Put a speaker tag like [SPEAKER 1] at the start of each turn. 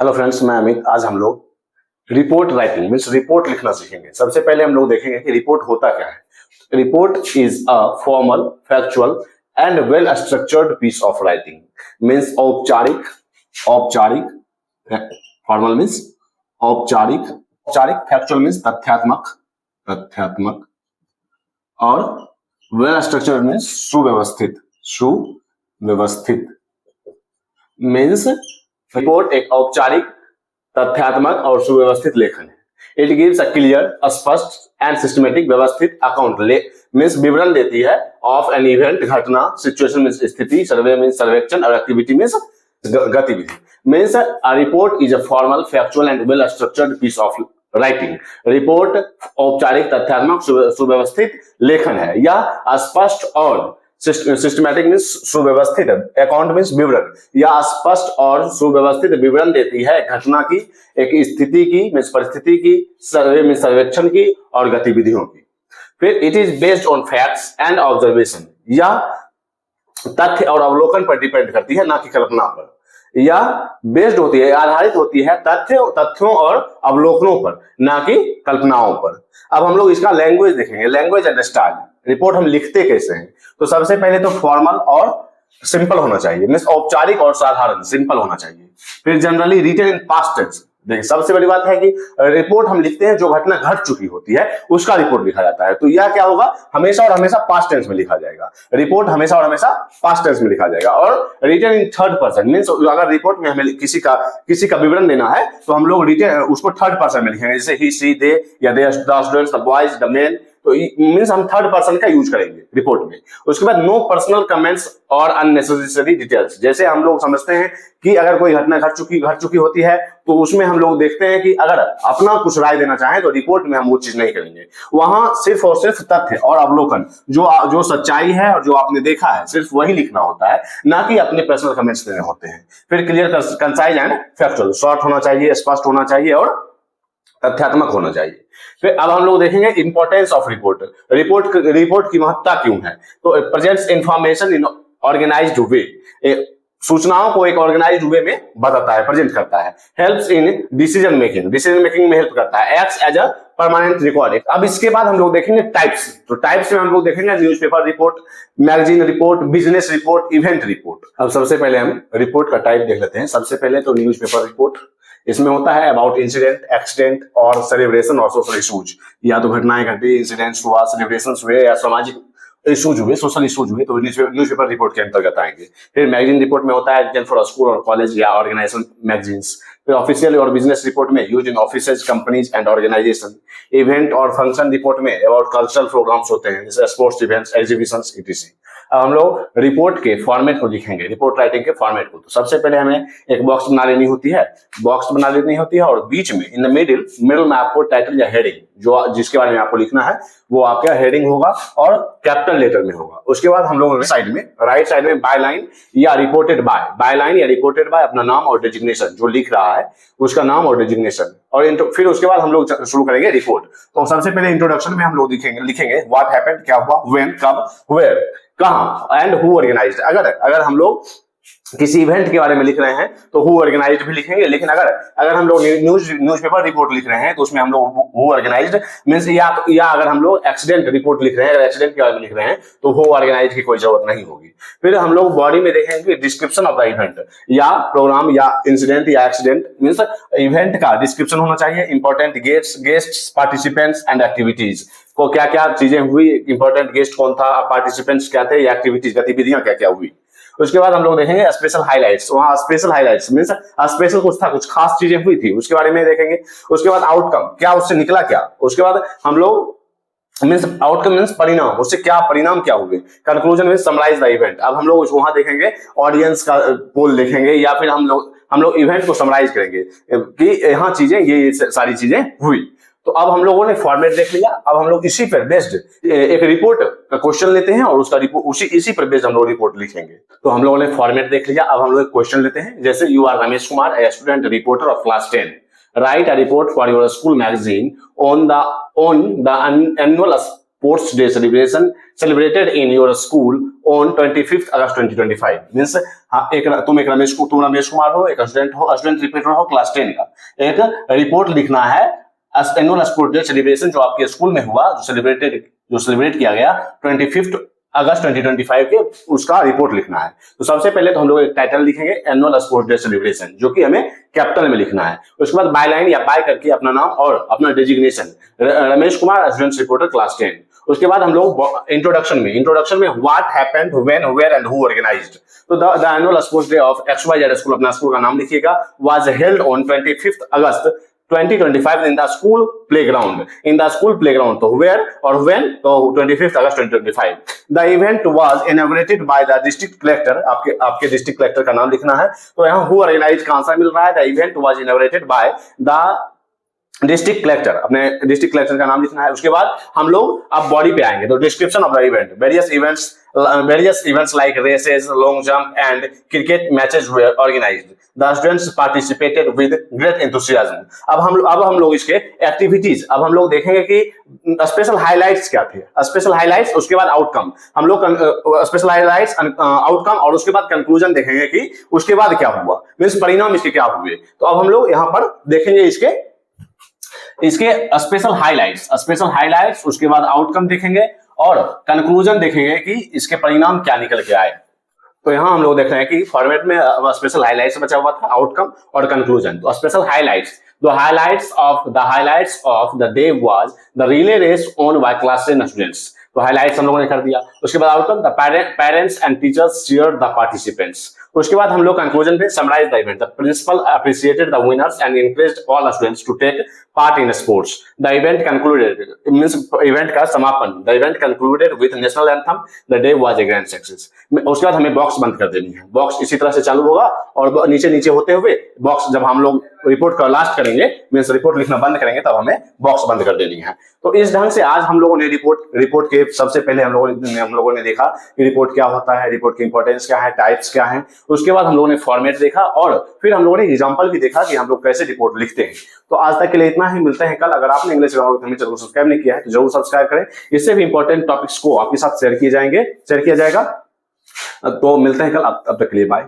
[SPEAKER 1] Hello friends, मैं अमित। आज हम लोग रिपोर्ट राइटिंग मीन्स रिपोर्ट लिखना सीखेंगे। सबसे पहले हम लोग देखेंगे कि रिपोर्ट होता क्या है। Report is a formal, factual and well structured piece of writing. Means औपचारिक, औपचारिक फॉर्मल मीन्स औपचारिक, औपचारिक फैक्चुअल मीन्स तथ्यात्मक, तथ्यात्मक और वेल स्ट्रक्चर्ड मीन्स सुव्यवस्थित, सुव्यवस्थित। मीन्स रिपोर्ट एक औपचारिक, तथ्यात्मक और सुव्यवस्थित लेखन है। इट गिव्स अ क्लियर, स्पष्ट एंड सिस्टमेटिक व्यवस्थित अकाउंट मीन्स विवरण देती है ऑफ एन इवेंट, घटना, सिचुएशन मीन्स स्थिति, सर्वे मीन्स सर्वेक्षण और एक्टिविटी मीन्स गतिविधि। Means a report is a formal, factual and well structured piece of writing. Report औपचारिक, तथ्यात्मक, सुव्यवस्थित लेखन है। यह स्पष्ट और सिस्टमैटिक मीन्स सुव्यवस्थित, अकाउंट मीन्स विवरण, या स्पष्ट और सुव्यवस्थित विवरण देती है घटना की, एक स्थिति की मीन्स परिस्थिति की, सर्वे मीन्स सर्वेक्षण की और गतिविधियों की। फिर it is based on facts and observation, यह तथ्य और अवलोकन पर डिपेंड करती है, ना कि कल्पना पर। या बेस्ड होती है, आधारित होती है तथ्यों और अवलोकनों पर, ना कि कल्पनाओं पर। अब हम लोग इसका लैंग्वेज देखेंगे, लैंग्वेज एंड स्टाइल। रिपोर्ट हम लिखते कैसे हैं? तो सबसे पहले तो फॉर्मल और सिंपल होना चाहिए, मीन्स औपचारिक और साधारण, सिंपल होना चाहिए। फिर generally written in past tense. देखिए, सबसे बड़ी बात है कि रिपोर्ट हम लिखते हैं जो घटना घट चुकी होती है उसका रिपोर्ट लिखा जाता है। तो यह क्या होगा, हमेशा और हमेशा पास्ट टेंस में लिखा जाएगा। रिपोर्ट हमेशा और हमेशा पास्ट टेंस में लिखा जाएगा। और written in third person means अगर रिपोर्ट में हमें किसी का विवरण देना है तो हम लोग रिटन उसको थर्ड पर्सन में लिखेंगे, जैसे ही, सी, दे या they, the students, the boys, the men. तो मीन्स हम थर्ड पर्सन का यूज करेंगे रिपोर्ट में। उसके बाद नो पर्सनल कमेंट्स और अननेसेसरी डिटेल्स। जैसे हम लोग समझते हैं कि अगर कोई घटना घट चुकी होती है तो उसमें हम लोग देखते हैं कि अगर अपना कुछ राय देना चाहें तो रिपोर्ट में हम वो चीज नहीं करेंगे। वहां सिर्फ और सिर्फ तथ्य और अवलोकन, जो सच्चाई है और जो आपने देखा है सिर्फ वही लिखना होता है, ना कि अपने पर्सनल कमेंट्स देने होते हैं। फिर clear, concise and factual, short होना चाहिए, स्पष्ट होना चाहिए और तथ्यात्मक होना चाहिए। फिर अब हम लोग देखेंगे इंपॉर्टेंस ऑफ रिपोर्ट। रिपोर्ट की महत्ता क्यों है? तो प्रेजेंट्स इंफॉर्मेशन इन ऑर्गेनाइज्ड वे, सूचनाओं को एक ऑर्गेनाइज्ड वे में बताता है, प्रेजेंट करता है। हेल्प्स इन डिसीजन मेकिंग में हेल्प करता है। Acts as a permanent record. अब इसके बाद हम लोग देखेंगे टाइप्स। तो टाइप्स में हम लोग देखेंगे newspaper report, magazine report, business report, event report. अब सबसे पहले हम रिपोर्ट का टाइप देख लेते हैं। सबसे पहले तो न्यूज़पेपर रिपोर्ट, इसमें होता है अबाउट इंसिडेंट, एक्सीडेंट और सेलिब्रेशन और सोशल इशूज। या तो घटनाएं घटी, इंसिडेंट्स हुआ, सेलिब्रेशन हुए या सामाजिक इशूज हुए, सोशल इशूज हुए, तो न्यूज़पेपर रिपोर्ट के अंतर्गत आएंगे। फिर मैगजीन रिपोर्ट में होता है फॉर स्कूल और कॉलेज या ऑर्गेनाइजेशन मैगजीन्स। फिर ऑफिशियल और बिजनेस रिपोर्ट में use in offices, companies and organisation. Event और फंक्शन रिपोर्ट में अबाउट कल्चरल प्रोग्राम्स होते हैं, जैसे स्पोर्ट्स इवेंट्स, एग्जीबिशंस, etc। अब हम लोग रिपोर्ट के फॉर्मेट को लिखेंगे, रिपोर्ट राइटिंग के फॉर्मेट को। तो सबसे पहले हमें एक बॉक्स बना लेनी होती है, और बीच में इन द मिडिल में आपको टाइटल या हेडिंग, जो जिसके बारे में आपको लिखना है वो आपका हेडिंग होगा और कैपिटल लेटर में होगा। उसके बाद हम लोग साइड में, राइट साइड में बाय लाइन या रिपोर्टेड बाय अपना नाम और डेजिग्नेशन, जो लिख रहा है उसका नाम और डेजिग्नेशन। और फिर उसके बाद हम लोग शुरू करेंगे रिपोर्ट। तो सबसे पहले इंट्रोडक्शन में हम लोग लिखेंगे व्हाट हैपेंड, क्या हुआ, व्हेन, कब, वेयर, कहां, एंड हु ऑर्गेनाइज्ड। अगर हम लोग किसी इवेंट के बारे में लिख रहे हैं तो हु ऑर्गेनाइज्ड भी लिखेंगे। लेकिन अगर हम लोग न्यूज़पेपर रिपोर्ट लिख रहे हैं तो उसमें हम लोग हु ऑर्गेनाइज्ड मींस, या अगर हम लोग एक्सीडेंट रिपोर्ट लिख रहे हैं, अगर एक्सीडेंट के बारे में लिख रहे हैं तो हु ऑर्गेनाइज्ड की कोई जरूरत नहीं होगी। फिर हम लोग बॉडी में देखेंगे डिस्क्रिप्शन ऑफ द इवेंट, या प्रोग्राम या इंसिडेंट या एक्सीडेंट मींस इवेंट का डिस्क्रिप्शन होना चाहिए। Important guests, participants and activities को, क्या क्या चीजें हुई, इंपॉर्टेंट गेस्ट कौन था, पार्टिसिपेंट्स क्या थे, या एक्टिविटीज, गतिविधियां क्या क्या हुई। उसके बाद हम लोग देखेंगे स्पेशल हाइलाइट्स। वहां स्पेशल हाइलाइट्स मींस स्पेशल कुछ था, कुछ खास चीजें हुई थी, उसके बारे में देखेंगे। उसके बाद आउटकम, क्या उससे निकला क्या। उसके बाद हम लोग मींस आउटकम मींस परिणाम, उससे क्या परिणाम क्या हुए। Conclusion means summarise the event. अब हम लोग वहां देखेंगे ऑडियंस का पोल देखेंगे, या फिर हम लोग इवेंट को समराइज करेंगे कि यहाँ चीजें, ये सारी चीजें हुई। तो अब हम लोगों ने फॉर्मेट देख लिया। अब हम लोग इसी पर बेस्ड एक रिपोर्ट का क्वेश्चन लेते हैं और उसका रिपोर्ट इसी पर बेस्ड हम लोग रिपोर्ट लिखेंगे। तो हम लोगों ने फॉर्मेट देख लिया। अब हम लोग एक क्वेश्चन लेते हैं, जैसे you are Ramesh Kumar, a student reporter of class 10, write a report for your school magazine on the annual sports day celebration celebrated in your school on 25 August 2025। Means तुम रमेश कुमार हो, एक स्टूडेंट रिपीटर हो क्लास 10 का, एक report लिखना है annual sports day celebration जो आपके स्कूल में हुआ, जो सेलिब्रेट किया गया 25 अगस्त 2025 के, उसका रिपोर्ट लिखना है। तो सबसे पहले तो हम लोग एक टाइटल लिखेंगे एनुअल स्पोर्ट्स डे सेलिब्रेशन, जो कि हमें कैपिटल में लिखना है। उसके बाद बाय लाइन या बाय करके अपना नाम और अपना designation, Ramesh Kumar student reporter class 10। उसके बाद हम लोग इंट्रोडक्शन में what happened, when, where and who organised. तो the annual sports day of XYZ school, अपना स्कूल का नाम लिखिएगा, was held on 25 August 2025 in the school playground, तो where और when, तो 25 August 2025। The event was inaugurated by the district collector, आपके district collector का नाम लिखना है। तो यहाँ who organized का आंसर मिल रहा है, the event was inaugurated by the district collector, अपने डिस्ट्रिक्ट कलेक्टर का नाम लिखना है। उसके बाद हम लोग अब बॉडी पे आएंगे, तो description of the event, various events like races, long jump and cricket matches were organised, the students participated with great enthusiasm. अब हम लोग इसके एक्टिविटीज, अब हम लोग देखेंगे कि स्पेशल हाइलाइट्स क्या थे, स्पेशल हाइलाइट्स, उसके बाद आउटकम, हम लोग स्पेशल हाइलाइट्स, आउटकम और उसके बाद कंक्लूजन देखेंगे कि उसके बाद क्या हुआ, मींस परिणाम इसके क्या हुए। तो अब हम लोग यहाँ पर देखेंगे इसके स्पेशल हाइलाइट्स, उसके बाद आउटकम देखेंगे और कंक्लूजन देखेंगे कि इसके परिणाम क्या निकल के आए। तो यहाँ हम लोग देख रहे हैं कि फॉर्मेट में स्पेशल हाइलाइट्स बचा हुआ था, आउटकम और कंक्लूजन। तो special highlights, the highlights of the day was the relay race won by class 10 students। तो हाइलाइट्स हम लोगों ने कर दिया। उसके बाद outcome, the parents and teachers cheered the participants। उसके बाद हम लोग कंक्लूजन पे summarise the event, the principal appreciated the winners and encouraged all students to take part in sports. The event concluded, means event का समापन, the event concluded with national anthem, the day was a grand success. उसके बाद हमें box बंद कर देनी है, box इसी तरह से चालू होगा और नीचे होते हुए बॉक्स, जब हम लोग रिपोर्ट का लास्ट करेंगे, मींस रिपोर्ट लिखना बंद करेंगे, तब हमें बॉक्स बंद कर देनी है। तो इस ढंग से आज हम लोगों ने रिपोर्ट के सबसे पहले हम लोगों ने देखा कि रिपोर्ट क्या होता है, रिपोर्ट की इंपॉर्टेंस क्या है, टाइप्स क्या है। उसके बाद हम लोगों ने फॉर्मेट देखा और फिर हम लोगों ने एग्जांपल भी देखा कि हम लोग कैसे रिपोर्ट लिखते हैं। तो आज तक के लिए इतना ही, मिलते हैं कल। अगर आपने इंग्लिश ग्रामर चैनल को सब्सक्राइब नहीं किया है तो जरूर सब्सक्राइब करें, इससे भी इंपॉर्टेंट टॉपिक्स को आपके साथ शेयर किया जाएगा। तो मिलते हैं कल, अब तक के लिए बाय।